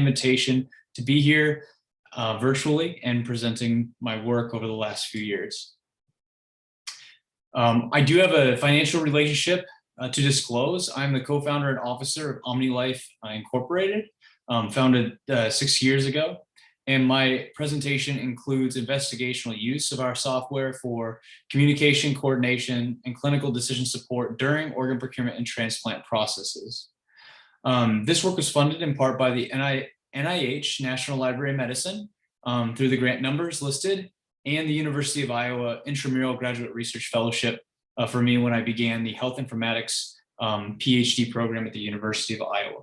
invitation to be here virtually and presenting my work over the last few years. I do have a financial relationship to disclose. I'm the co-founder and officer of OmniLife Incorporated, founded 6 years ago. And my presentation includes investigational use of our software for communication, coordination, and clinical decision support during organ procurement and transplant processes. This work was funded in part by the NIH, National Library of Medicine, through the grant numbers listed, and the University of Iowa Intramural Graduate Research Fellowship for me when I began the Health Informatics PhD program at the University of Iowa.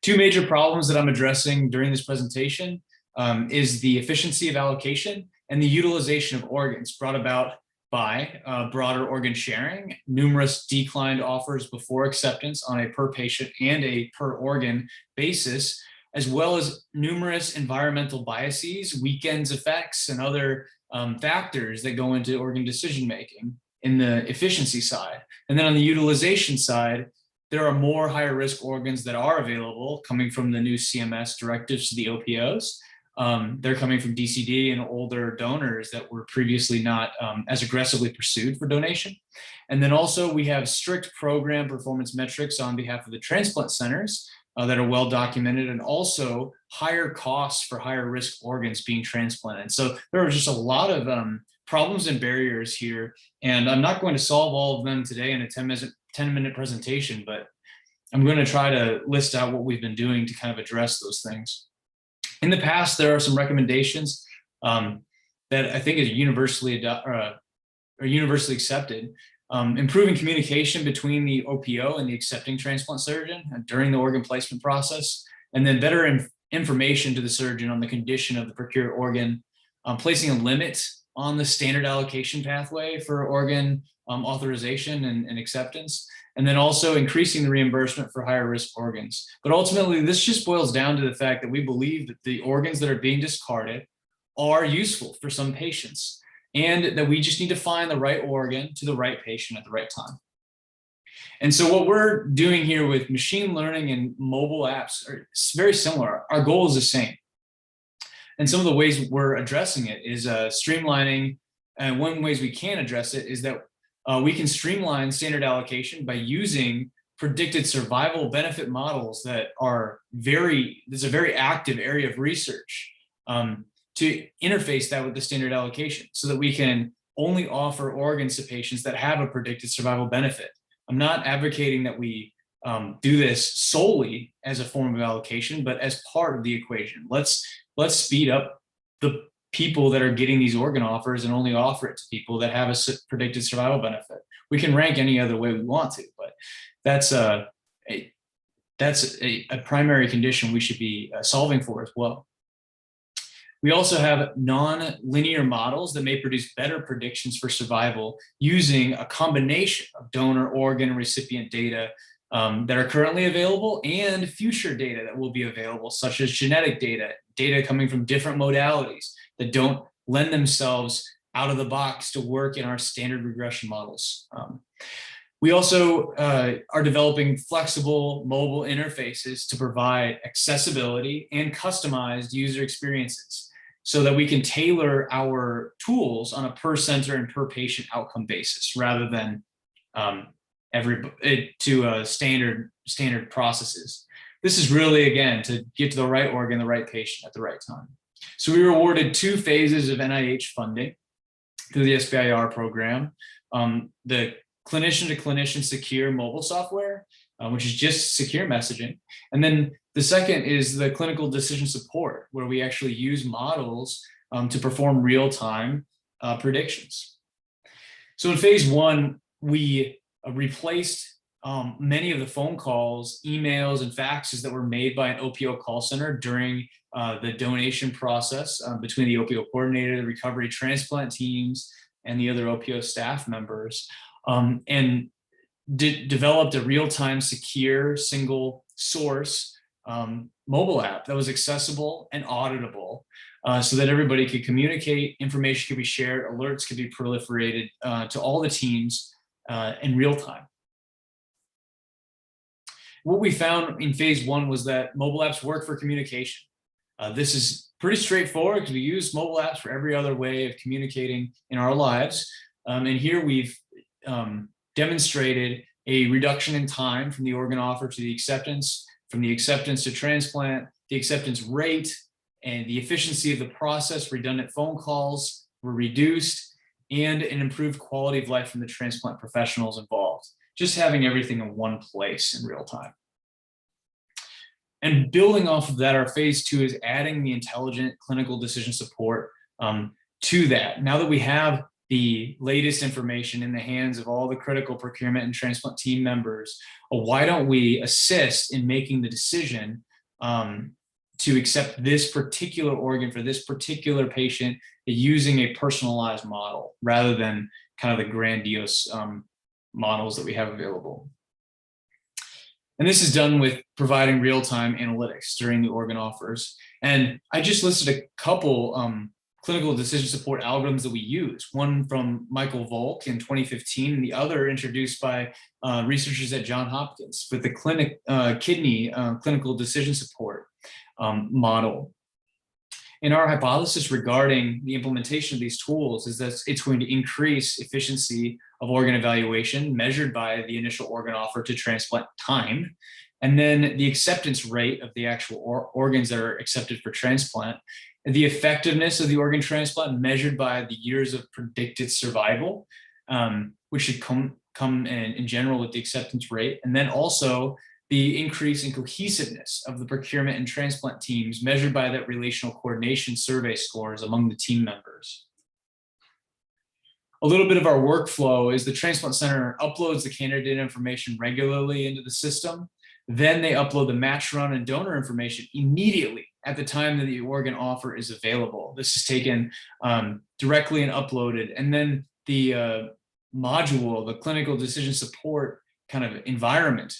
Two major problems that I'm addressing during this presentation is the efficiency of allocation and the utilization of organs brought about by broader organ sharing, numerous declined offers before acceptance on a per patient and a per organ basis, as well as numerous environmental biases, weekends effects, and other factors that go into organ decision making in the efficiency side. And then on the utilization side, there are more higher risk organs that are available coming from the new CMS directives to the OPOs. They're coming from DCD and older donors that were previously not as aggressively pursued for donation. And then also we have strict program performance metrics on behalf of the transplant centers that are well documented, and also higher costs for higher risk organs being transplanted. So there are just a lot of problems and barriers here, and I'm not going to solve all of them today in a 10-minute presentation, but I'm going to try to list out what we've been doing to kind of address those things. In the past, there are some recommendations that I think is universally accepted. Improving communication between the OPO and the accepting transplant surgeon during the organ placement process, and then better information to the surgeon on the condition of the procured organ, placing a limit on the standard allocation pathway for organ authorization and acceptance, and then also increasing the reimbursement for higher risk organs. But ultimately, this just boils down to the fact that we believe that the organs that are being discarded are useful for some patients, and that we just need to find the right organ to the right patient at the right time. And so what we're doing here with machine learning and mobile apps are very similar. Our goal is the same. And some of the ways we're addressing it is streamlining. And one of the ways we can address it is that we can streamline standard allocation by using predicted survival benefit models that are there's a very active area of research to interface that with the standard allocation so that we can only offer organs to patients that have a predicted survival benefit. I'm not advocating that we do this solely as a form of allocation, but as part of the equation. Let's speed up the people that are getting these organ offers and only offer it to people that have a predicted survival benefit. We can rank any other way we want to, but that's a primary condition we should be solving for as well. We also have non-linear models that may produce better predictions for survival using a combination of donor, organ, and recipient data that are currently available and future data that will be available, such as genetic data coming from different modalities that don't lend themselves out of the box to work in our standard regression models. We also are developing flexible mobile interfaces to provide accessibility and customized user experiences so that we can tailor our tools on a per center and per patient outcome basis rather than standard processes. This is really, again, to get to the right organ, the right patient at the right time. So we were awarded 2 phases of NIH funding through the SBIR program. The clinician-to-clinician secure mobile software, which is just secure messaging. And then the second is the clinical decision support, where we actually use models to perform real-time predictions. So in phase 1, we replaced many of the phone calls, emails, and faxes that were made by an OPO call center during the donation process between the OPO coordinator, the recovery transplant teams, and the other OPO staff members, and developed a real-time, secure, single source mobile app that was accessible and auditable so that everybody could communicate, information could be shared, alerts could be proliferated to all the teams in real time. what we found in phase 1 was that mobile apps work for communication. This is pretty straightforward because we use mobile apps for every other way of communicating in our lives. And here we've demonstrated a reduction in time from the organ offer to the acceptance, from the acceptance to transplant, the acceptance rate, and the efficiency of the process. Redundant phone calls were reduced, and an improved quality of life from the transplant professionals involved. Just having everything in one place in real time. And building off of that, our phase 2 is adding the intelligent clinical decision support to that. Now that we have the latest information in the hands of all the critical procurement and transplant team members, why don't we assist in making the decision to accept this particular organ for this particular patient using a personalized model rather than kind of the grandiose models that we have available. And this is done with providing real-time analytics during the organ offers. And I just listed a couple clinical decision support algorithms that we use, one from Michael Volk in 2015, and the other introduced by researchers at Johns Hopkins with the kidney clinical decision support model. And our hypothesis regarding the implementation of these tools is that it's going to increase efficiency of organ evaluation measured by the initial organ offer to transplant time, and then the acceptance rate of the actual organs that are accepted for transplant, and the effectiveness of the organ transplant measured by the years of predicted survival, which should come in general with the acceptance rate, and then also the increase in cohesiveness of the procurement and transplant teams measured by that relational coordination survey scores among the team members. A little bit of our workflow is the transplant center uploads the candidate information regularly into the system. Then they upload the match run and donor information immediately at the time that the organ offer is available. This is taken directly and uploaded. And then the module, the clinical decision support kind of environment,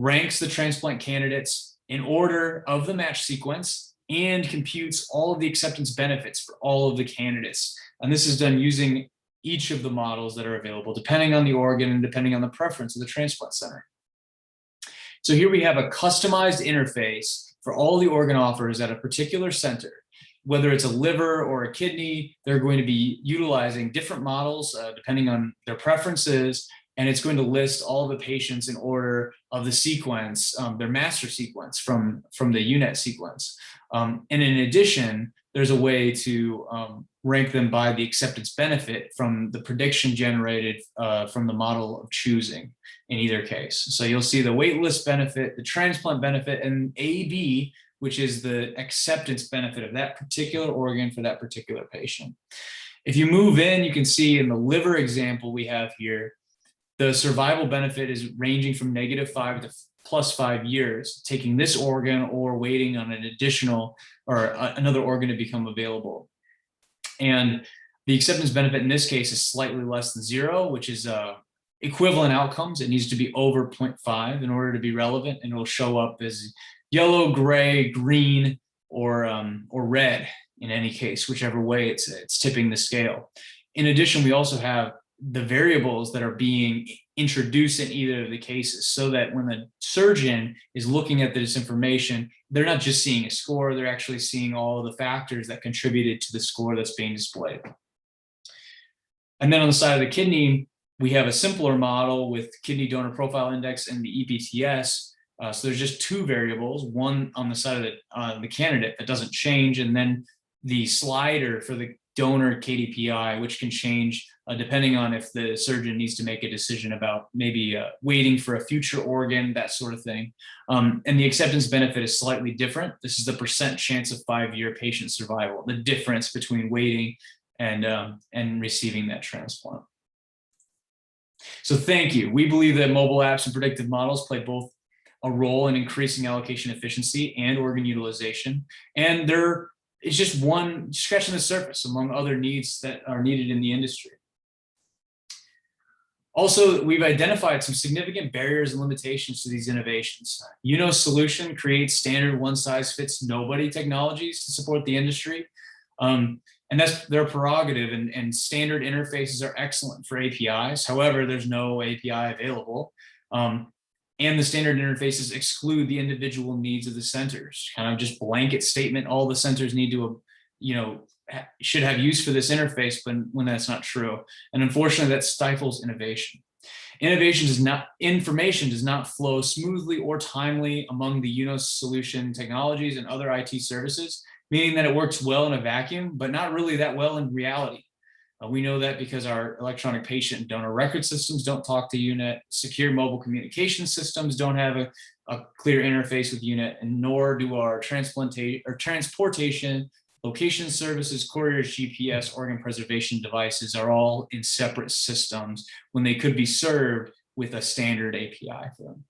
ranks the transplant candidates in order of the match sequence and computes all of the acceptance benefits for all of the candidates. And this is done using each of the models that are available, depending on the organ and depending on the preference of the transplant center. So here we have a customized interface for all the organ offers at a particular center. Whether it's a liver or a kidney, they're going to be utilizing different models depending on their preferences, and it's going to list all the patients in order of the sequence, their master sequence from the UNET sequence. And in addition, there's a way to rank them by the acceptance benefit from the prediction generated from the model of choosing in either case. So you'll see the wait list benefit, the transplant benefit, and AB, which is the acceptance benefit of that particular organ for that particular patient. If you move in, you can see in the liver example we have here, the survival benefit is ranging from -5 to +5 years, taking this organ or waiting on an additional or another organ to become available. And the acceptance benefit in this case is slightly less than 0, which is equivalent outcomes. It needs to be over 0.5 in order to be relevant, and it will show up as yellow, gray, green, or red in any case, whichever way it's tipping the scale. In addition, we also have the variables that are being introduced in either of the cases, so that when the surgeon is looking at this information, they're not just seeing a score, they're actually seeing all of the factors that contributed to the score that's being displayed. And then on the side of the kidney, we have a simpler model with kidney donor profile index and the EPTS. So there's just 2 variables, one on the side of the candidate that doesn't change, and then the slider for the donor KDPI, which can change depending on if the surgeon needs to make a decision about maybe waiting for a future organ, that sort of thing. And the acceptance benefit is slightly different. This is the % chance of 5-year patient survival, the difference between waiting and receiving that transplant. So thank you. We believe that mobile apps and predictive models play both a role in increasing allocation efficiency and organ utilization. And it's just one scratching the surface among other needs that are needed in the industry. Also, we've identified some significant barriers and limitations to these innovations. UNO's solution creates standard one-size-fits-nobody technologies to support the industry. And that's their prerogative, and standard interfaces are excellent for APIs. However, there's no API available. and the standard interfaces exclude the individual needs of the centers. Kind of just blanket statement, all the centers need to, should have use for this interface, but when that's not true. And unfortunately, that stifles innovation. Information does not flow smoothly or timely among the UNOS solution technologies and other IT services, meaning that it works well in a vacuum, but not really that well in reality. We know that because our electronic patient and donor record systems don't talk to UNET, secure mobile communication systems don't have a clear interface with UNET, and nor do our transportation, location services, couriers, GPS, organ preservation devices are all in separate systems when they could be served with a standard API for them.